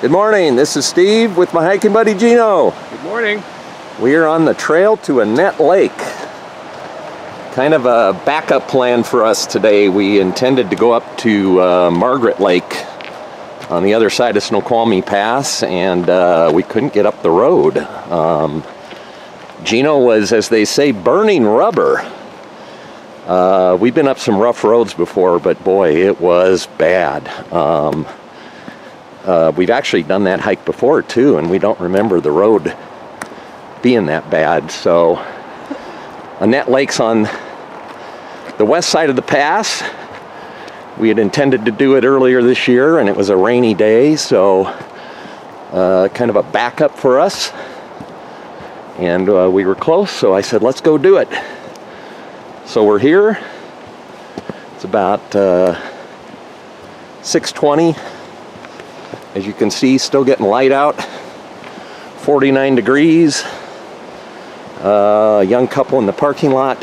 Good morning, this is Steve with my hiking buddy Geno. Good morning. We are on the trail to Annette Lake. Kind of a backup plan for us today. We intended to go up to Margaret Lake on the other side of Snoqualmie Pass, and we couldn't get up the road. Geno was, as they say, burning rubber. We've been up some rough roads before, but boy, it was bad. We've actually done that hike before too, and we don't remember the road being that bad. So Annette Lake's on the west side of the pass. We had intended to do it earlier this year, and it was a rainy day, so kind of a backup for us. And we were close, so I said, let's go do it. So we're here. It's about 6:20. As you can see, still getting light out. 49 degrees. A young couple in the parking lot.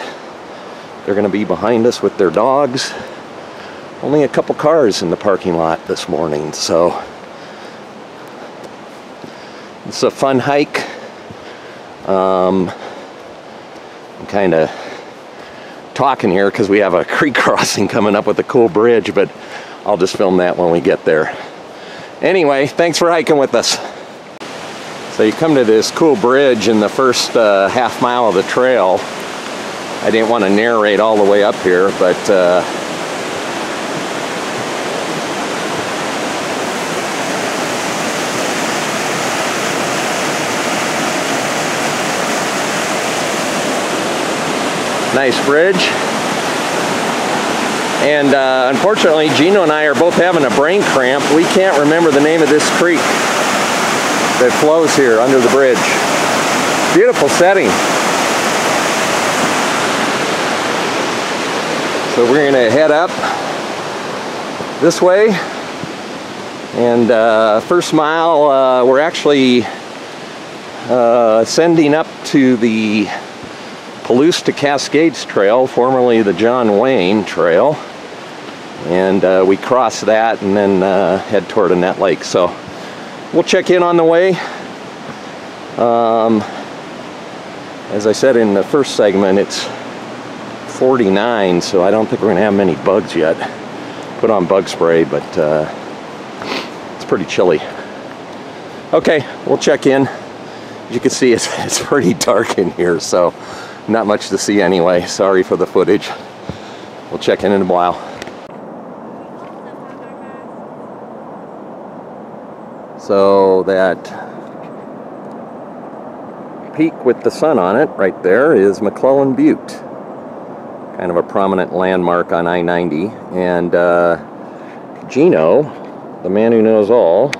They're going to be behind us with their dogs. Only a couple cars in the parking lot this morning, so it's a fun hike. I'm kind of talking here because we have a creek crossing coming up with a cool bridge, but I'll just film that when we get there. Anyway, thanks for hiking with us. So you come to this cool bridge in the first half mile of the trail. I didn't want to narrate all the way up here, but nice bridge. And unfortunately, Geno and I are both having a brain cramp. We can't remember the name of this creek that flows here under the bridge. Beautiful setting. So we're gonna head up this way. And first mile, we're actually ascending up to the Palouse to Cascades trail, formerly the John Wayne trail. And we cross that and then head toward Annette Lake. So we'll check in on the way. As I said in the first segment, it's 49, so I don't think we're gonna have many bugs yet. Put on bug spray, but it's pretty chilly. Okay, we'll check in. As you can see, it's pretty dark in here, so not much to see anyway. Sorry for the footage. We'll check in a while. So that peak with the sun on it right there is McClellan Butte. Kind of a prominent landmark on I-90. And Geno, the man who knows all,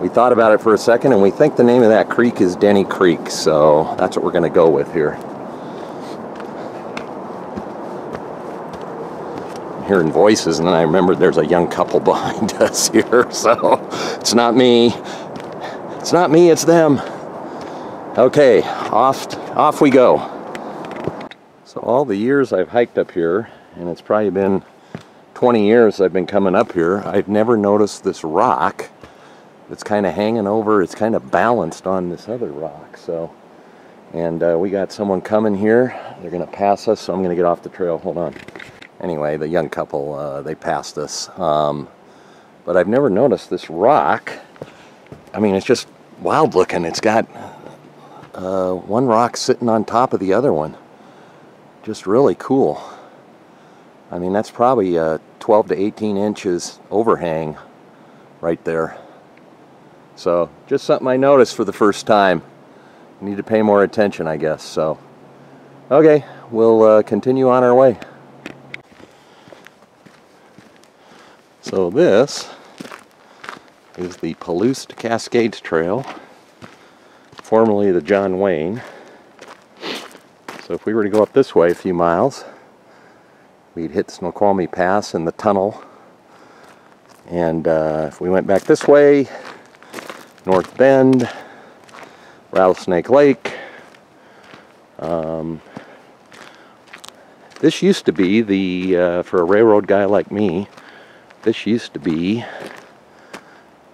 we thought about it for a second, and we think the name of that creek is Denny Creek, so that's what we're going to go with here. I'm hearing voices, and then I remembered there's a young couple behind us here, so it's not me. It's not me, it's them. Okay, off we go. So all the years I've hiked up here, and it's probably been 20 years I've been coming up here, I've never noticed this rock. It's kind of hanging over, it's kind of balanced on this other rock. So, and we got someone coming here. They're gonna pass us, so I'm gonna get off the trail. Hold on. Anyway, the young couple, they passed us. But I've never noticed this rock. I mean, it's just wild looking. It's got one rock sitting on top of the other one. Just really cool. I mean, that's probably 12 to 18 inches overhang right there. So, just something I noticed for the first time. Need to pay more attention, I guess. So, okay, we'll continue on our way. So this is the Palouse to Cascades Trail, formerly the John Wayne. So if we were to go up this way a few miles, we'd hit Snoqualmie Pass and the tunnel. And if we went back this way, North Bend, Rattlesnake Lake. This used to be the, for a railroad guy like me, this used to be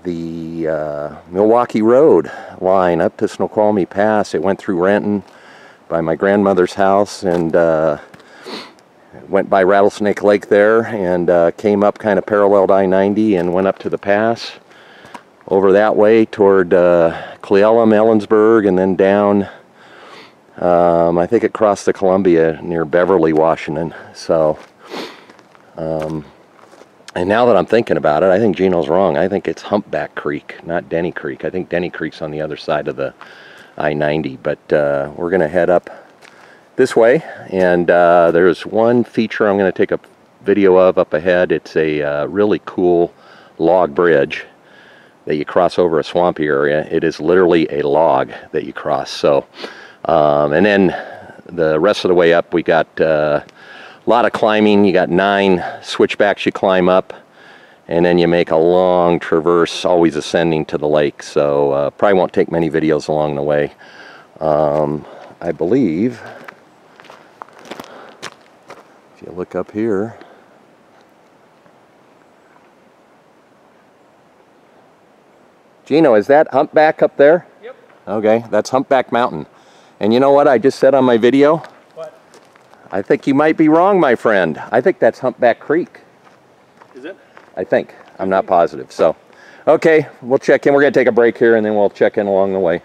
the Milwaukee Road line up to Snoqualmie Pass. It went through Renton by my grandmother's house and went by Rattlesnake Lake there and came up kind of paralleled I-90 and went up to the pass over that way toward Cleellum, Ellensburg, and then down, I think it crossed the Columbia near Beverly, Washington. So, and now that I'm thinking about it, I think Geno's wrong. I think it's Humpback Creek, not Denny Creek. I think Denny Creek's on the other side of the I-90, but we're going to head up this way, and there's one feature I'm going to take a video of up ahead. It's a really cool log bridge that you cross over a swampy area. It is literally a log that you cross. So, and then the rest of the way up, we got a lot of climbing. You got 9 switchbacks you climb up, and then you make a long traverse, always ascending to the lake. So probably won't take many videos along the way. I believe, if you look up here, Geno, is that Humpback up there? Yep. Okay, that's Humpback Mountain. And you know what I just said on my video? What? I think you might be wrong, my friend. I think that's Humpback Creek. Is it? I think. I'm not positive. So, okay, we'll check in. We're going to take a break here, and then we'll check in along the way.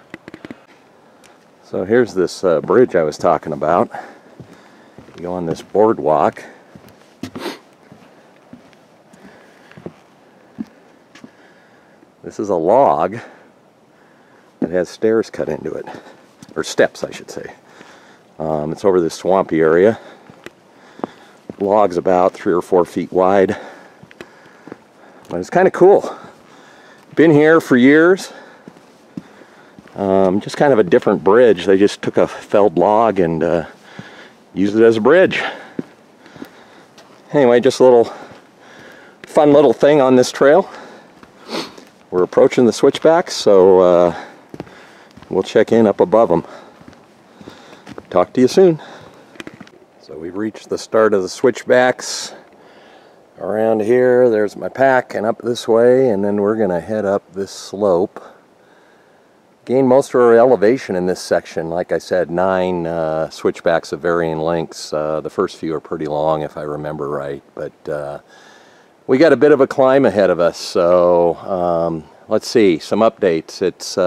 So here's this bridge I was talking about. You go on this boardwalk. This is a log that has stairs cut into it, or steps I should say. It's over this swampy area. Log's about 3 or 4 feet wide, but it's kind of cool. Been here for years. Just kind of a different bridge. They just took a felled log and used it as a bridge. Anyway, just a little fun little thing on this trail. We're approaching the switchbacks, so we'll check in up above them. Talk to you soon. So we've reached the start of the switchbacks. Around here, there's my pack, and up this way, and then we're going to head up this slope. Gain most of our elevation in this section. Like I said, 9 switchbacks of varying lengths. The first few are pretty long, if I remember right, but we got a bit of a climb ahead of us, so let's see, some updates. It's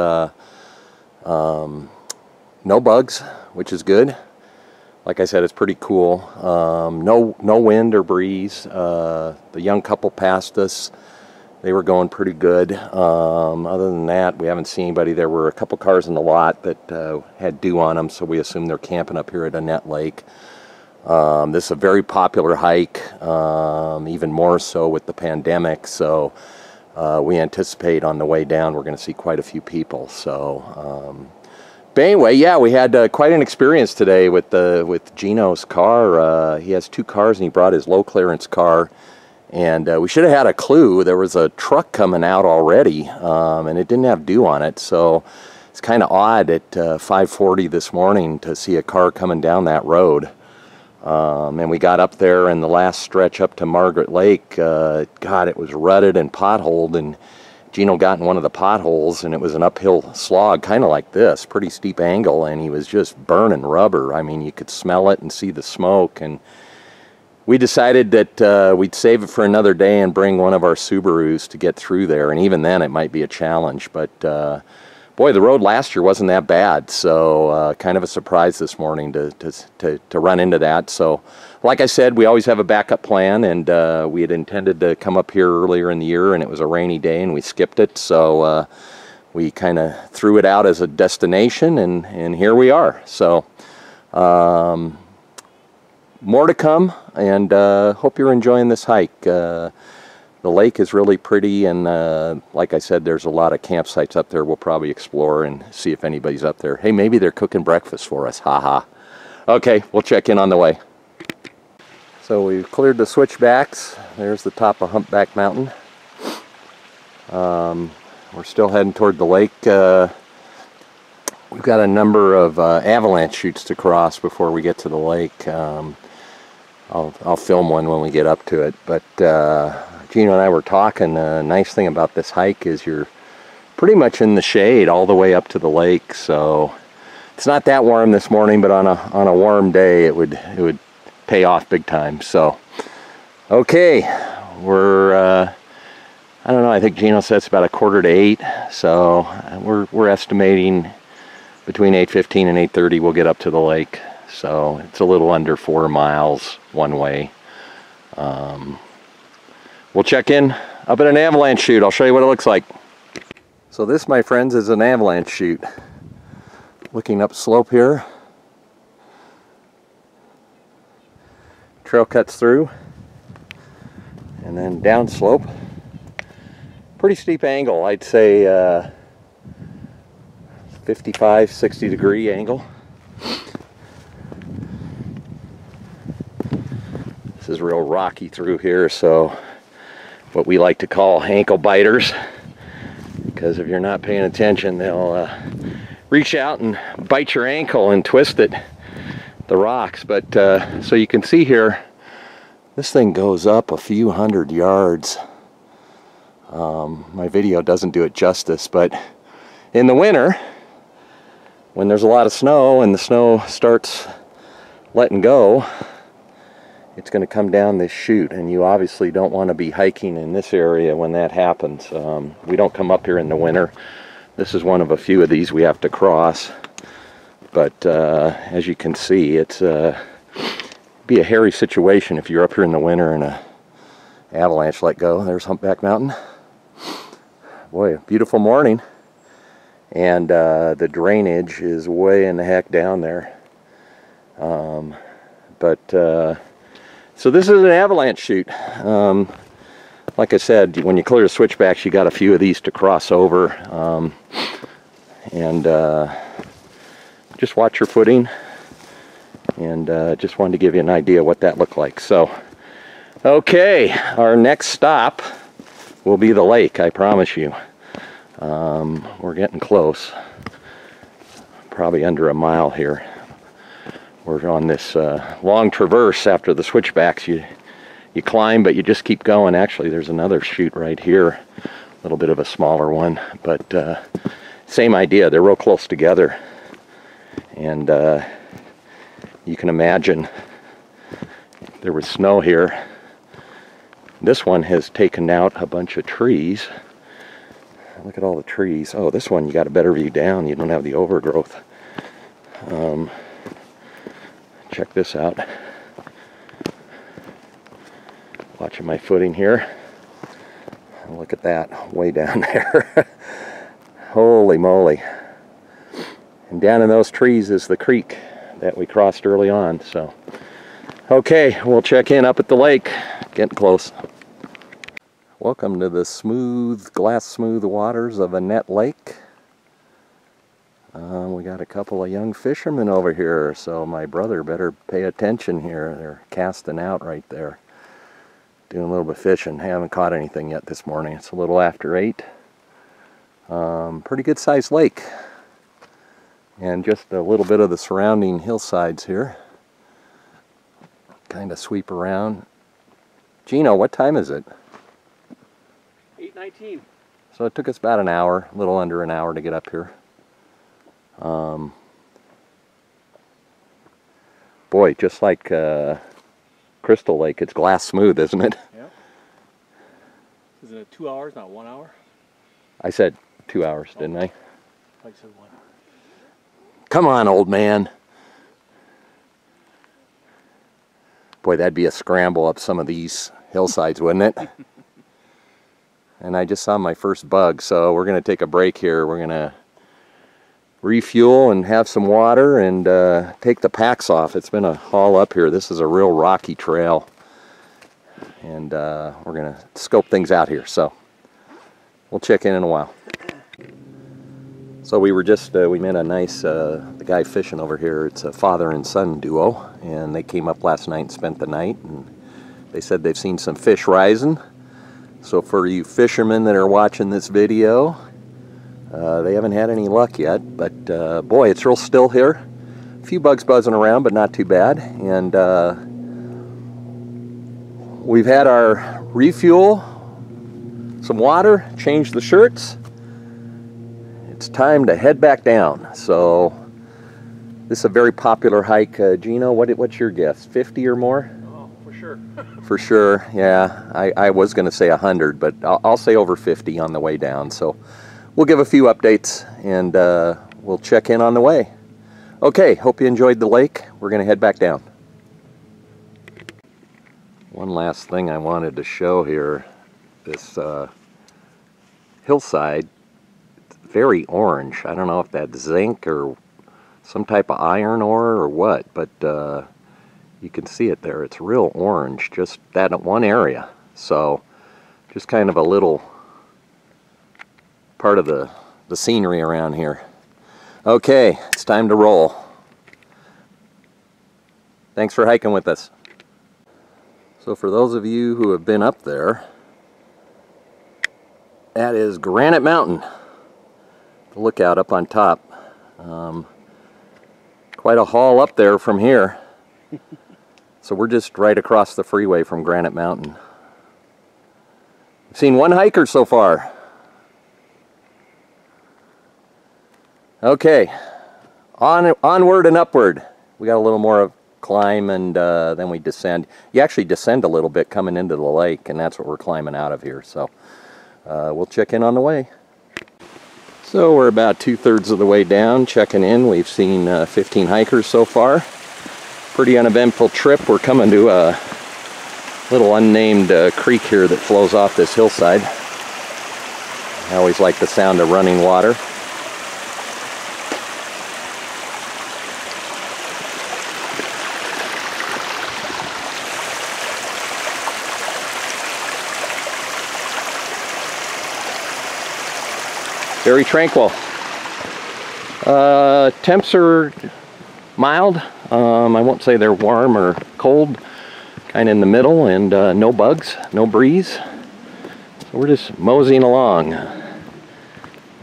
no bugs, which is good. Like I said, it's pretty cool. No wind or breeze. The young couple passed us. They were going pretty good. Other than that, we haven't seen anybody. There were a couple cars in the lot that had dew on them, so we assume they're camping up here at Annette Lake. This is a very popular hike, even more so with the pandemic, so we anticipate on the way down we're going to see quite a few people. So, but anyway, yeah, we had quite an experience today with Geno's car. He has 2 cars and he brought his low clearance car, and we should have had a clue. There was a truck coming out already, and it didn't have dew on it, so it's kind of odd at 5:40 this morning to see a car coming down that road. And we got up there in the last stretch up to Margaret Lake. God, it was rutted and potholed, and Geno got in one of the potholes, and it was an uphill slog, kind of like this, pretty steep angle, and he was just burning rubber. I mean, you could smell it and see the smoke, and we decided that we'd save it for another day and bring one of our Subarus to get through there, and even then it might be a challenge, but boy, the road last year wasn't that bad, so kind of a surprise this morning to run into that. So, like I said, we always have a backup plan, and we had intended to come up here earlier in the year, and it was a rainy day, and we skipped it, so we kind of threw it out as a destination, and here we are. So, more to come, and hope you're enjoying this hike. The lake is really pretty, and like I said, there's a lot of campsites up there we'll probably explore and see if anybody's up there. Hey, maybe they're cooking breakfast for us, haha. Okay, we'll check in on the way. So we've cleared the switchbacks. There's the top of Humpback Mountain. We're still heading toward the lake. We've got a number of avalanche chutes to cross before we get to the lake. I'll film one when we get up to it, but Geno and I were talking, the nice thing about this hike is you're pretty much in the shade all the way up to the lake. So it's not that warm this morning, but on a warm day it would pay off big time. So okay, we're I don't know, I think Geno said it's about 7:45, so we're estimating between 8:15 and 8:30 we'll get up to the lake. So it's a little under 4 miles one way. We'll check in up at an avalanche chute. I'll show you what it looks like. So this, my friends, is an avalanche chute. Looking up slope here. Trail cuts through. And then down slope. Pretty steep angle. I'd say 55, 60 degree angle. This is real rocky through here, so what we like to call ankle biters, because if you're not paying attention they'll reach out and bite your ankle and twist it, the rocks. But so you can see here, this thing goes up a few hundred yards. My video doesn't do it justice, but in the winter when there's a lot of snow and the snow starts letting go, it's going to come down this chute, and you obviously don't want to be hiking in this area when that happens. We don't come up here in the winter. This is one of a few of these we have to cross, but as you can see, it's be a hairy situation if you're up here in the winter and a avalanche let go. There's Humpback Mountain. Boy, a beautiful morning, and the drainage is way in the heck down there. So this is an avalanche chute. Like I said, when you clear the switchbacks, you got a few of these to cross over, and just watch your footing, and just wanted to give you an idea what that looked like. So okay, our next stop will be the lake, I promise you. We're getting close, probably under a mile here. We're on this long traverse after the switchbacks. You climb, but you just keep going. Actually, there's another chute right here, a little bit of a smaller one, but same idea. They're real close together, and you can imagine there was snow here. This one has taken out a bunch of trees. Look at all the trees. Oh, this one you got a better view down. You don't have the overgrowth. Check this out. Watching my footing here. Look at that, way down there. Holy moly. And down in those trees is the creek that we crossed early on. So, okay, we'll check in up at the lake. Getting close. Welcome to the smooth, glass smooth waters of Annette Lake. We got a couple of young fishermen over here, so my brother better pay attention here. They're casting out right there. Doing a little bit of fishing. Haven't caught anything yet this morning. It's a little after 8. Pretty good sized lake. And just a little bit of the surrounding hillsides here. Kind of sweep around. Geno, what time is it? 8:19. So it took us about an hour, a little under an hour to get up here. Boy, just like Crystal Lake, it's glass smooth, isn't it? Yeah. Is it 2 hours, not 1 hour? I said 2 hours, didn't I? I said 1. Come on, old man. Boy, that'd be a scramble up some of these hillsides, wouldn't it? And I just saw my first bug, so we're going to take a break here. We're going to refuel and have some water and take the packs off. It's been a haul up here. This is a real rocky trail, and we're going to scope things out here. So we'll check in a while. So we were just, we met a nice, the guy fishing over here. It's a father and son duo, and they came up last night and spent the night, and they said they've seen some fish rising. So for you fishermen that are watching this video, they haven't had any luck yet, but boy, it's real still here. A few bugs buzzing around, but not too bad. And we've had our refuel. some water, change the shirts. It's time to head back down. So this is a very popular hike. Geno, what's your guess? 50 or more? Oh, for sure. For sure, yeah. I was going to say 100, but I'll say over 50 on the way down. So we'll give a few updates, and we'll check in on the way. Okay, hope you enjoyed the lake. We're going to head back down. One last thing I wanted to show here. This hillside, it's very orange. I don't know if that's zinc or some type of iron ore or what, but you can see it there. It's real orange, just that one area. So just kind of a little part of the scenery around here. Okay, it's time to roll. Thanks for hiking with us. So for those of you who have been up there, that is Granite Mountain. The lookout up on top. Quite a haul up there from here. So we're just right across the freeway from Granite Mountain. We've seen one hiker so far. Okay, onward and upward. We got a little more of climb, and then we descend. You actually descend a little bit coming into the lake, and that's what we're climbing out of here. So we'll check in on the way. So we're about 2/3 of the way down, checking in. We've seen 15 hikers so far. Pretty uneventful trip. We're coming to a little unnamed creek here that flows off this hillside. I always like the sound of running water. Very tranquil. Temps are mild. I won't say they're warm or cold. Kind of in the middle, and no bugs, no breeze. So we're just moseying along.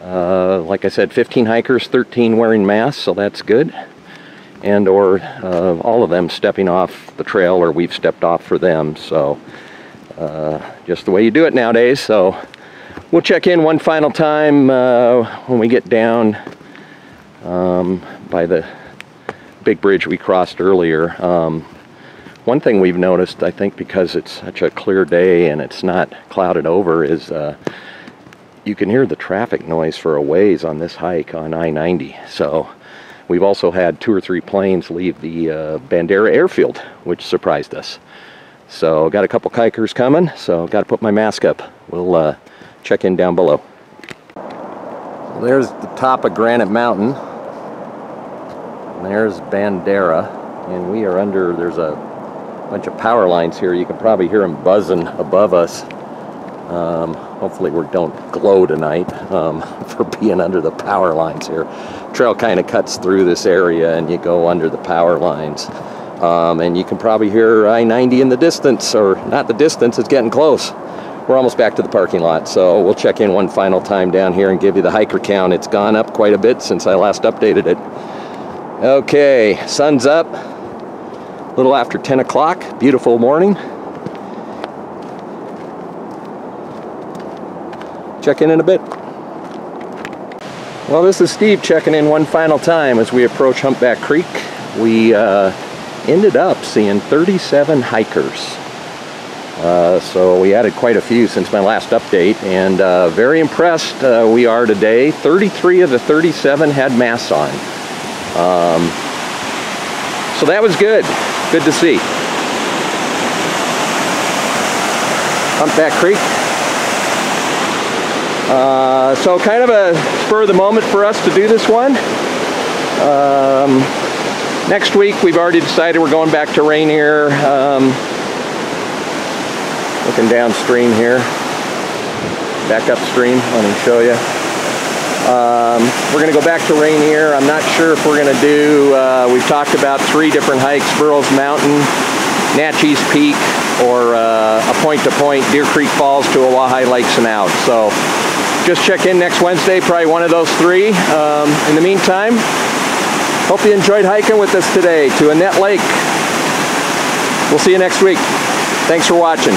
Like I said, 15 hikers, 13 wearing masks, so that's good. And or all of them stepping off the trail, or we've stepped off for them. So just the way you do it nowadays. So we'll check in one final time when we get down by the big bridge we crossed earlier. One thing we've noticed, I think because it's such a clear day and it's not clouded over, is you can hear the traffic noise for a ways on this hike on I-90. So we've also had 2 or 3 planes leave the Bandera airfield, which surprised us. So got a couple hikers coming, so got to put my mask up. We'll check in down below. There's the top of Granite Mountain. And there's Bandera. And we are under, there's a bunch of power lines here. You can probably hear them buzzing above us. Hopefully we don't glow tonight for being under the power lines here. Trail kind of cuts through this area and you go under the power lines. And you can probably hear I-90 in the distance, or not the distance, it's getting close. We're almost back to the parking lot, so we'll check in one final time down here and give you the hiker count. It's gone up quite a bit since I last updated it. Okay, sun's up, a little after 10 o'clock, beautiful morning. Check in a bit. Well, this is Steve checking in one final time as we approach Humpback Creek. We ended up seeing 37 hikers. So we added quite a few since my last update, and very impressed we are today. 33 of the 37 had masks on. So that was good. Good to see. Humpback Creek. So kind of a spur of the moment for us to do this one. Next week we've already decided we're going back to Rainier. Looking downstream here, back upstream, let me show you. We're going to go back to Rainier. I'm not sure if we're going to do, we've talked about 3 different hikes: Burroughs Mountain, Natchez Peak, or a point-to-point, Deer Creek Falls to Oahe Lakes and out. So just check in next Wednesday, probably one of those 3. In the meantime, hope you enjoyed hiking with us today to Annette Lake. We'll see you next week. Thanks for watching.